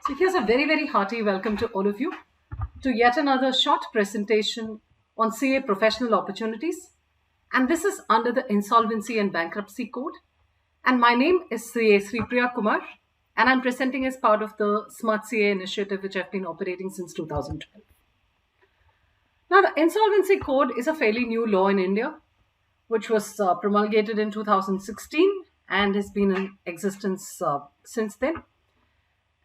So here's a very hearty welcome to all of you to yet another short presentation on CA professional opportunities. And this is under the Insolvency and Bankruptcy Code. And my name is CA Sripriya Kumar, and I'm presenting as part of the Smart CA initiative, which I've been operating since 2012. Now, the Insolvency Code is a fairly new law in India, which was promulgated in 2016 and has been in existence since then.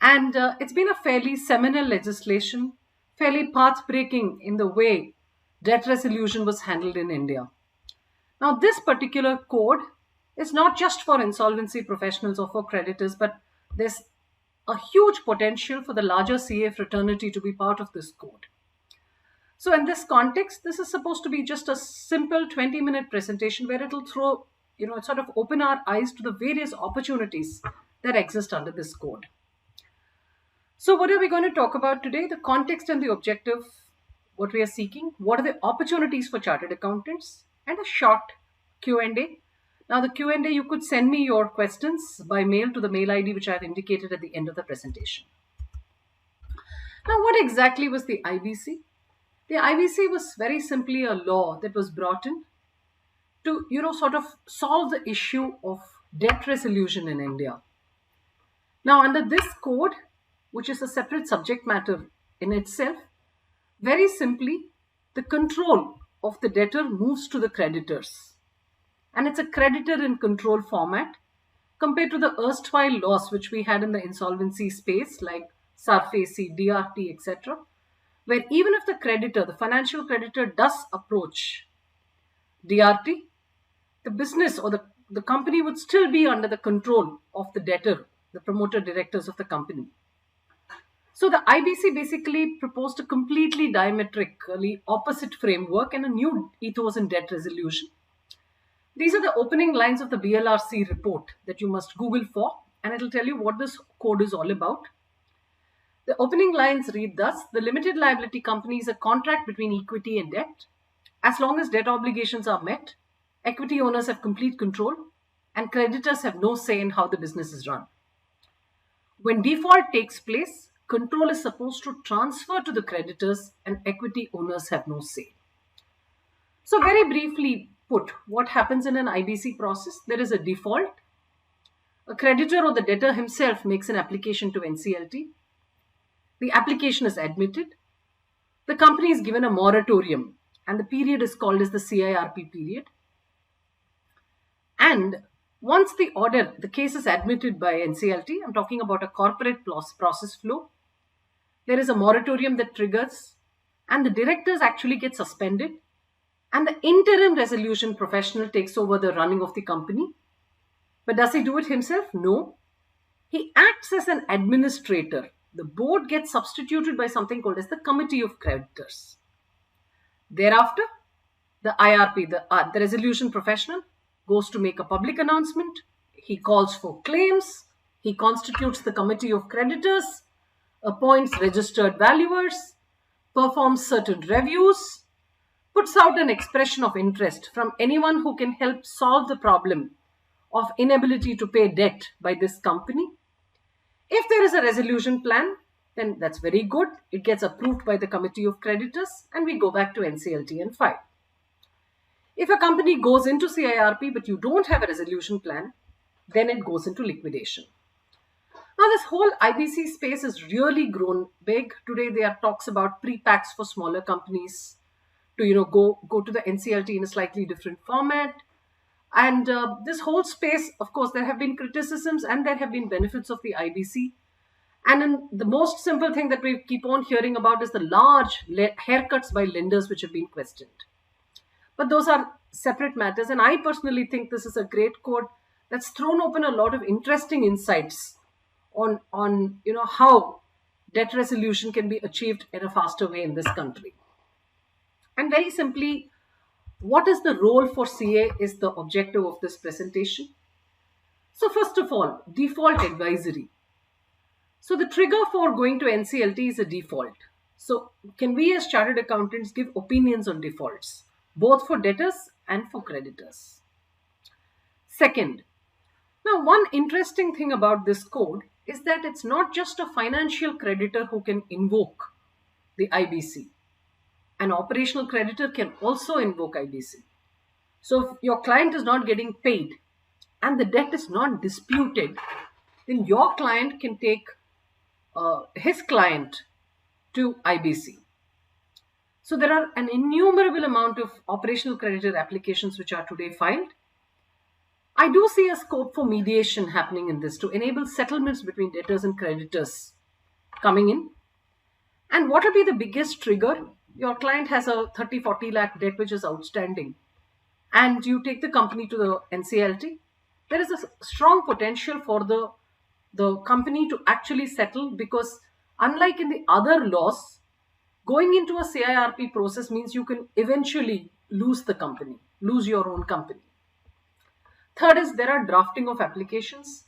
And it's been a fairly seminal legislation, fairly path-breaking in the way debt resolution was handled in India. Now, this particular code is not just for insolvency professionals or for creditors, but there's a huge potential for the larger CA fraternity to be part of this code. So in this context, this is supposed to be just a simple 20-minute presentation where it'll sort of open our eyes to the various opportunities that exist under this code. So what are we going to talk about today? The context and the objective, what we are seeking, what are the opportunities for chartered accountants, and a short Q&A. Now the Q&A, you could send me your questions by mail to the mail ID which I have indicated at the end of the presentation. Now what exactly was the IBC? The IBC was very simply a law that was brought in to, sort of solve the issue of debt resolution in India. Now under this code, which is a separate subject matter in itself, very simply, the control of the debtor moves to the creditors. And it's a creditor in control format compared to the erstwhile laws which we had in the insolvency space like SARFACI, DRT, etc., where even if the creditor, the financial creditor, does approach DRT, the business or the company would still be under the control of the debtor, the promoter directors of the company. So the IBC basically proposed a completely diametrically opposite framework and a new ethos in debt resolution. These are the opening lines of the BLRC report that you must Google for, and it'll tell you what this code is all about. The opening lines read thus: the limited liability company is a contract between equity and debt. As long as debt obligations are met, equity owners have complete control and creditors have no say in how the business is run. When default takes place, control is supposed to transfer to the creditors and equity owners have no say. So very briefly put, what happens in an IBC process? There is a default. A creditor or the debtor himself makes an application to NCLT. The application is admitted. The company is given a moratorium and the period is called as the CIRP period. And once the case is admitted by NCLT, I'm talking about a corporate process flow, there is a moratorium that triggers and the directors actually get suspended and the interim resolution professional takes over the running of the company. But does he do it himself? No. He acts as an administrator. The board gets substituted by something called as the Committee of Creditors. Thereafter, the IRP, the resolution professional, goes to make a public announcement. He calls for claims. He constitutes the Committee of Creditors, appoints registered valuers, performs certain reviews, puts out an expression of interest from anyone who can help solve the problem of inability to pay debt by this company. If there is a resolution plan, then that's very good. It gets approved by the Committee of Creditors and we go back to NCLT and file. If a company goes into CIRP but you don't have a resolution plan, then it goes into liquidation. Now this whole IBC space has really grown big. Today there are talks about pre-packs for smaller companies to go to the NCLT in a slightly different format. And this whole space, of course, there have been criticisms and there have been benefits of the IBC. And in the most simple thing that we keep on hearing about is the large haircuts by lenders which have been questioned. But those are separate matters. And I personally think this is a great code that's thrown open a lot of interesting insights on how debt resolution can be achieved in a faster way in this country. And very simply, what is the role for CA is the objective of this presentation. So first of all, default advisory. So the trigger for going to NCLT is a default. So can we as chartered accountants give opinions on defaults, both for debtors and for creditors? Second, now one interesting thing about this code is that it's not just a financial creditor who can invoke the IBC. An operational creditor can also invoke IBC. So if your client is not getting paid and the debt is not disputed, then your client can take his client to IBC. So there are an innumerable amount of operational creditor applications which are today filed. I do see a scope for mediation happening in this to enable settlements between debtors and creditors coming in. And what will be the biggest trigger? Your client has a 30-40 lakh debt which is outstanding, and you take the company to the NCLT. There is a strong potential for the company to actually settle, because unlike in the other laws, going into a CIRP process means you can eventually lose the company, lose your own company. Third is there are drafting of applications.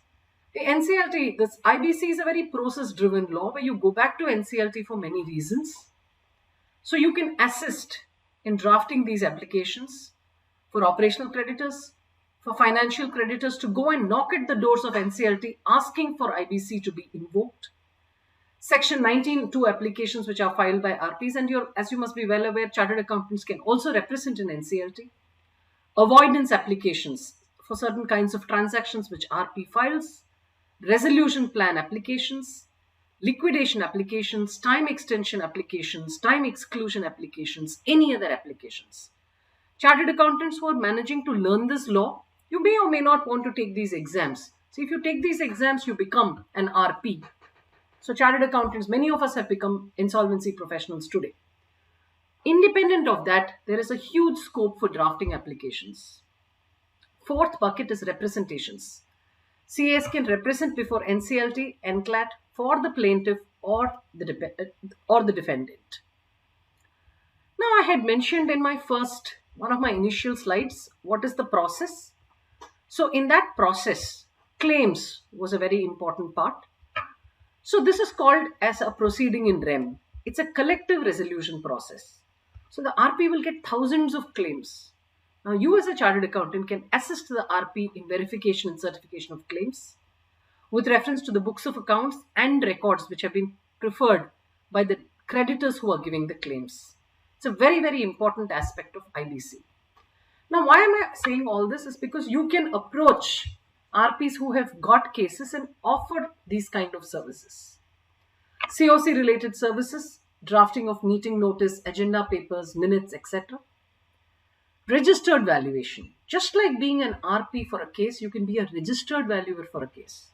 The NCLT, this IBC is a very process-driven law where you go back to NCLT for many reasons. So you can assist in drafting these applications for operational creditors, for financial creditors to go and knock at the doors of NCLT asking for IBC to be invoked. Section 19(2) applications which are filed by RPs, and as you must be well aware, chartered accountants can also represent in NCLT. Avoidance applications for certain kinds of transactions which RP files. Resolution plan applications, liquidation applications, time extension applications, time exclusion applications, any other applications. Chartered accountants who are managing to learn this law, you may or may not want to take these exams. So if you take these exams, you become an RP. So chartered accountants, many of us have become insolvency professionals today. Independent of that, there is a huge scope for drafting applications. Fourth bucket is representations. CAs can represent before NCLT, NCLAT for the plaintiff or the defendant. Now, I had mentioned in one of my initial slides, what is the process? So in that process, claims was a very important part. So this is called as a proceeding in rem. It's a collective resolution process. So the RP will get thousands of claims. Now, you as a chartered accountant can assist the RP in verification and certification of claims with reference to the books of accounts and records which have been preferred by the creditors who are giving the claims. It's a very, very important aspect of IBC. Now, why am I saying all this is because you can approach RPs who have got cases and offer these kind of services. COC related services, drafting of meeting notice, agenda papers, minutes, etc. Registered valuation. Just like being an RP for a case, you can be a registered valuer for a case.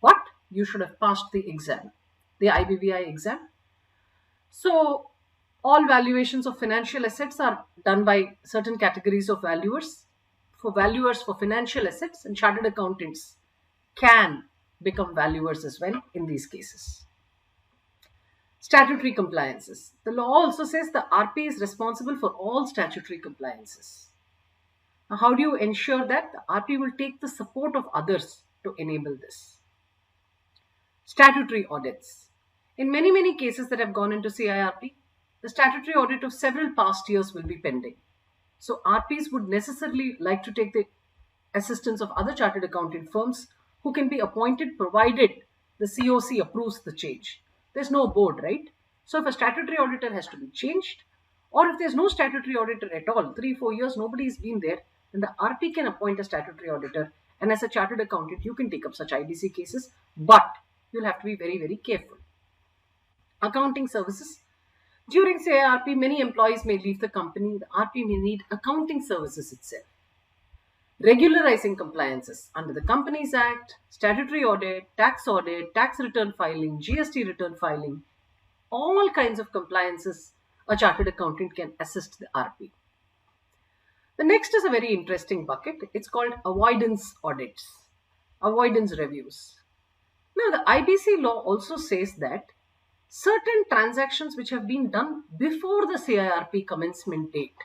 But you should have passed the exam, the IBVI exam. So all valuations of financial assets are done by certain categories of valuers. For valuers for financial assets, and chartered accountants can become valuers as well in these cases. Statutory compliances. The law also says the RP is responsible for all statutory compliances. Now, how do you ensure that? The RP will take the support of others to enable this. Statutory audits. In many, many cases that have gone into CIRP, the statutory audit of several past years will be pending. So RPs would necessarily like to take the assistance of other chartered accounting firms who can be appointed provided the COC approves the change. There's no board, right? So if a statutory auditor has to be changed, or if there's no statutory auditor at all, 3-4 years, nobody's been there, then the RP can appoint a statutory auditor. And as a chartered accountant, you can take up such IBC cases, but you'll have to be very, very careful. Accounting services. During CIRP, many employees may leave the company. The RP may need accounting services itself. Regularizing compliances under the Companies Act, statutory audit, tax return filing, GST return filing, all kinds of compliances a chartered accountant can assist the RP. The next is a very interesting bucket. It's called avoidance audits, avoidance reviews. Now, the IBC law also says that certain transactions which have been done before the CIRP commencement date,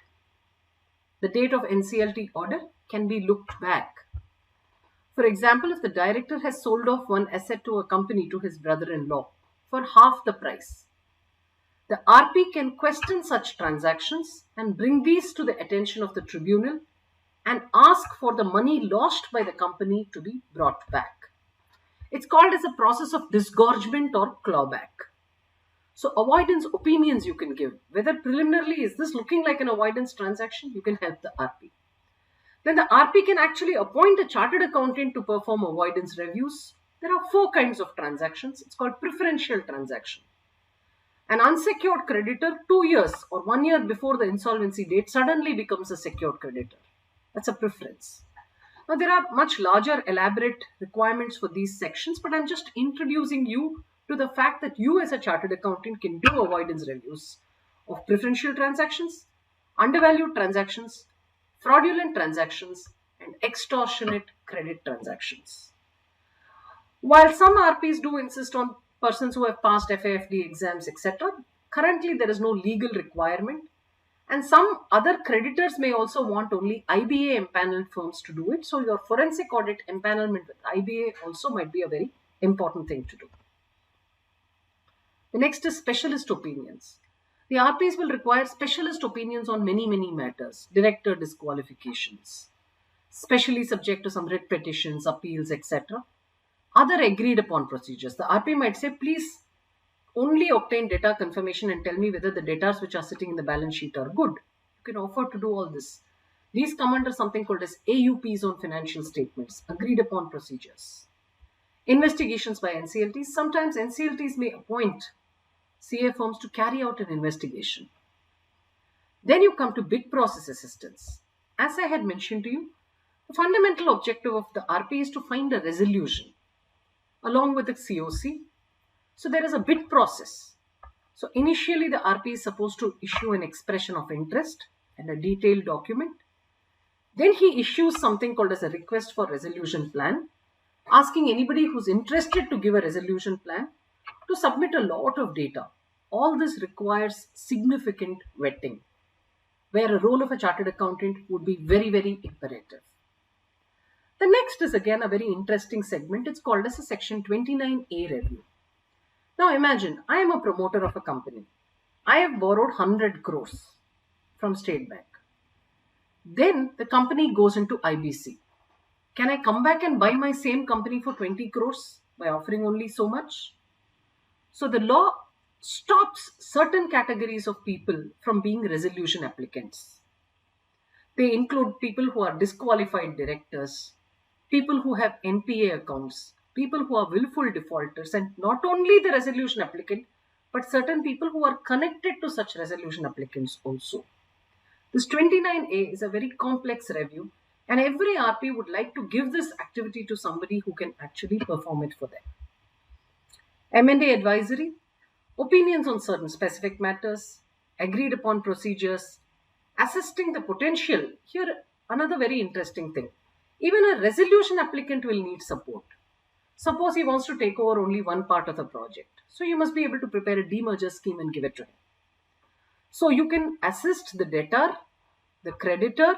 the date of NCLT order, can be looked back. For example, if the director has sold off one asset to a company to his brother-in-law for half the price, the RP can question such transactions and bring these to the attention of the tribunal and ask for the money lost by the company to be brought back. It's called as a process of disgorgement or clawback. So avoidance opinions you can give. Whether preliminarily is this looking like an avoidance transaction, you can help the RP. Then the RP can actually appoint a chartered accountant to perform avoidance reviews. There are 4 kinds of transactions. It's called preferential transaction. An unsecured creditor 2 years or 1 year before the insolvency date suddenly becomes a secured creditor. That's a preference. Now there are much larger elaborate requirements for these sections, but I'm just introducing you to the fact that you as a chartered accountant can do avoidance reviews of preferential transactions, undervalued transactions, fraudulent transactions, and extortionate credit transactions. While some RPs do insist on persons who have passed FAFD exams, etc., currently there is no legal requirement, and some other creditors may also want only IBA empaneled firms to do it. So your forensic audit empanelment with IBA also might be a very important thing to do. The next is specialist opinions. The RPs will require specialist opinions on many matters, director disqualifications, specially subject to some writ petitions, appeals, etc. Other agreed upon procedures. The RP might say, please only obtain data confirmation and tell me whether the data which are sitting in the balance sheet are good. You can offer to do all this. These come under something called as AUPs on financial statements, agreed upon procedures. Investigations by NCLTs. Sometimes NCLTs may appoint CA firms to carry out an investigation. Then you come to bid process assistance. As I had mentioned to you, the fundamental objective of the RP is to find a resolution along with the COC. So there is a bid process. So initially the RP is supposed to issue an expression of interest and a detailed document. Then he issues something called as a request for resolution plan, asking anybody who's interested to give a resolution plan to submit a lot of data. All this requires significant vetting, where a role of a chartered accountant would be very imperative. The next is again a very interesting segment. It's called as a Section 29A review. Now imagine, I am a promoter of a company. I have borrowed 100 crores from State Bank. Then the company goes into IBC. Can I come back and buy my same company for 20 crores by offering only so much? So the law stops certain categories of people from being resolution applicants. They include people who are disqualified directors, people who have NPA accounts, people who are willful defaulters, and not only the resolution applicant, but certain people who are connected to such resolution applicants also. This 29A is a very complex review, and every RP would like to give this activity to somebody who can actually perform it for them. M&A advisory, opinions on certain specific matters, agreed upon procedures, assisting the potential. Here, another very interesting thing. Even a resolution applicant will need support. Suppose he wants to take over only one part of the project. So you must be able to prepare a demerger scheme and give it to him. So you can assist the debtor, the creditor,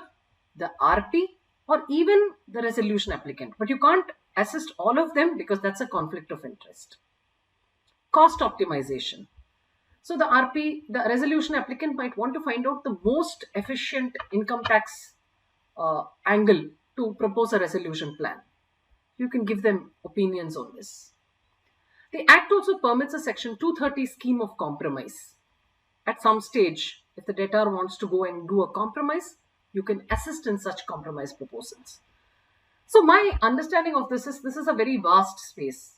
the RP, or even the resolution applicant. But you can't assist all of them because that's a conflict of interest. Cost optimization. So the RP, the resolution applicant might want to find out the most efficient income tax angle to propose a resolution plan. You can give them opinions on this. The Act also permits a Section 230 scheme of compromise. At some stage, if the debtor wants to go and do a compromise, you can assist in such compromise proposals. So my understanding of this is a very vast space.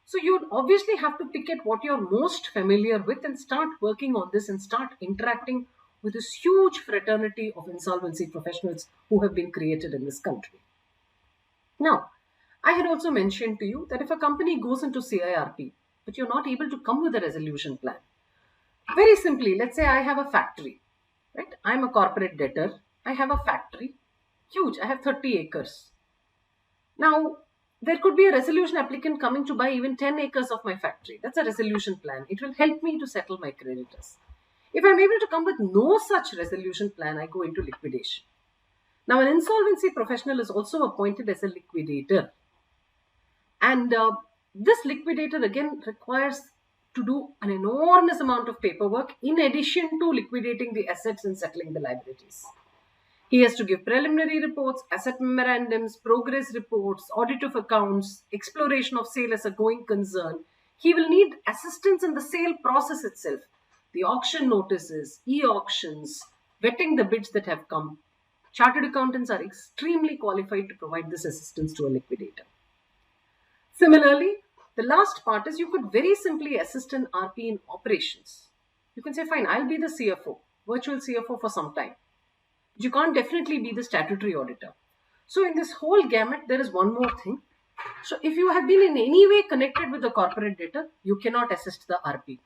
So you obviously have to pick at what you're most familiar with and start working on this and start interacting with this huge fraternity of insolvency professionals who have been created in this country. Now, I had also mentioned to you that if a company goes into CIRP, but you're not able to come with a resolution plan, very simply, let's say I have a factory, right? I'm a corporate debtor. I have a factory, huge. I have 30 acres. Now, there could be a resolution applicant coming to buy even 10 acres of my factory. That's a resolution plan. It will help me to settle my creditors. If I'm able to come with no such resolution plan, I go into liquidation. Now, an insolvency professional is also appointed as a liquidator. And this liquidator again requires to do an enormous amount of paperwork in addition to liquidating the assets and settling the liabilities. He has to give preliminary reports, asset memorandums, progress reports, audit of accounts, exploration of sale as a going concern. He will need assistance in the sale process itself, the auction notices, e-auctions, vetting the bids that have come. Chartered accountants are extremely qualified to provide this assistance to a liquidator. Similarly, the last part is you could very simply assist an RP in operations. You can say, fine, I'll be the CFO, virtual CFO for some time. You can't definitely be the statutory auditor. So in this whole gamut, there is one more thing. So if you have been in any way connected with the corporate debtor, you cannot assist the RP.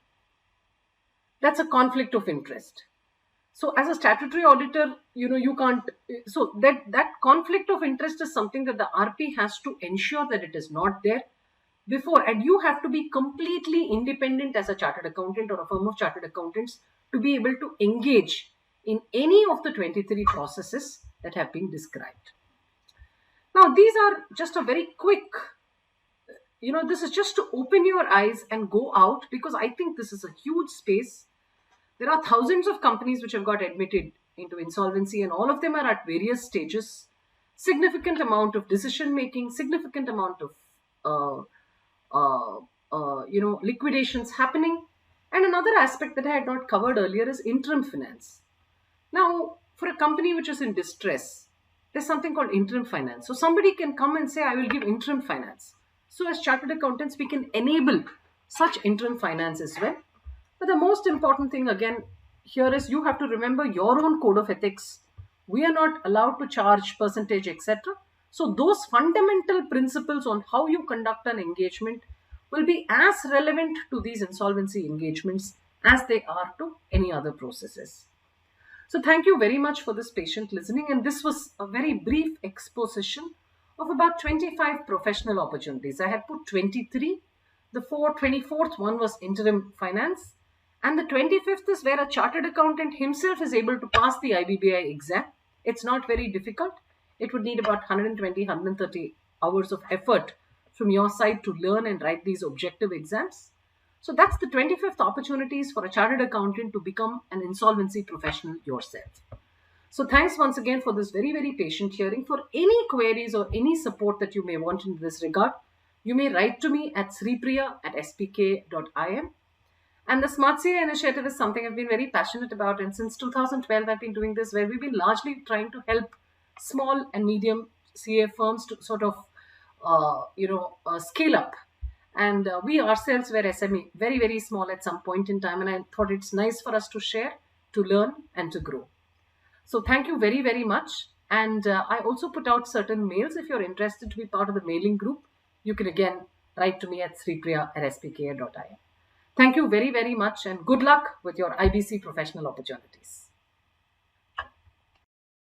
That's a conflict of interest. So as a statutory auditor, you can't. So that conflict of interest is something that the RP has to ensure that it is not there before, and you have to be completely independent as a chartered accountant or a firm of chartered accountants to be able to engage in any of the 23 processes that have been described. Now, these are just a very quick, this is just to open your eyes and go out, because I think this is a huge space. There are thousands of companies which have got admitted into insolvency, and all of them are at various stages. Significant amount of decision making, significant amount of liquidations happening. And another aspect that I had not covered earlier is interim finance. Now, for a company which is in distress, there's something called interim finance. So somebody can come and say, I will give interim finance. So as chartered accountants, we can enable such interim finance as well. But the most important thing again here is you have to remember your own code of ethics. We are not allowed to charge percentage, etc. So those fundamental principles on how you conduct an engagement will be as relevant to these insolvency engagements as they are to any other processes. So thank you very much for this patient listening, and this was a very brief exposition of about 25 professional opportunities. I had put 23. The 24th one was interim finance, and the 25th is where a chartered accountant himself is able to pass the IBBI exam. It's not very difficult. It would need about 120, 130 hours of effort from your side to learn and write these objective exams. So that's the 25th opportunities for a chartered accountant to become an insolvency professional yourself. So thanks once again for this very, very patient hearing. For any queries or any support that you may want in this regard, you may write to me at sripriya@spk.im. And the Smart CA initiative is something I've been very passionate about. And since 2012, I've been doing this, where we've been largely trying to help small and medium CA firms to sort of, scale up. And we ourselves were SME, very, very small at some point in time. And I thought it's nice for us to share, to learn, and to grow. So thank you very, very much. And I also put out certain mails. If you're interested to be part of the mailing group, you can again write to me at sripriya@spka.in. Thank you very, very much, and good luck with your IBC professional opportunities.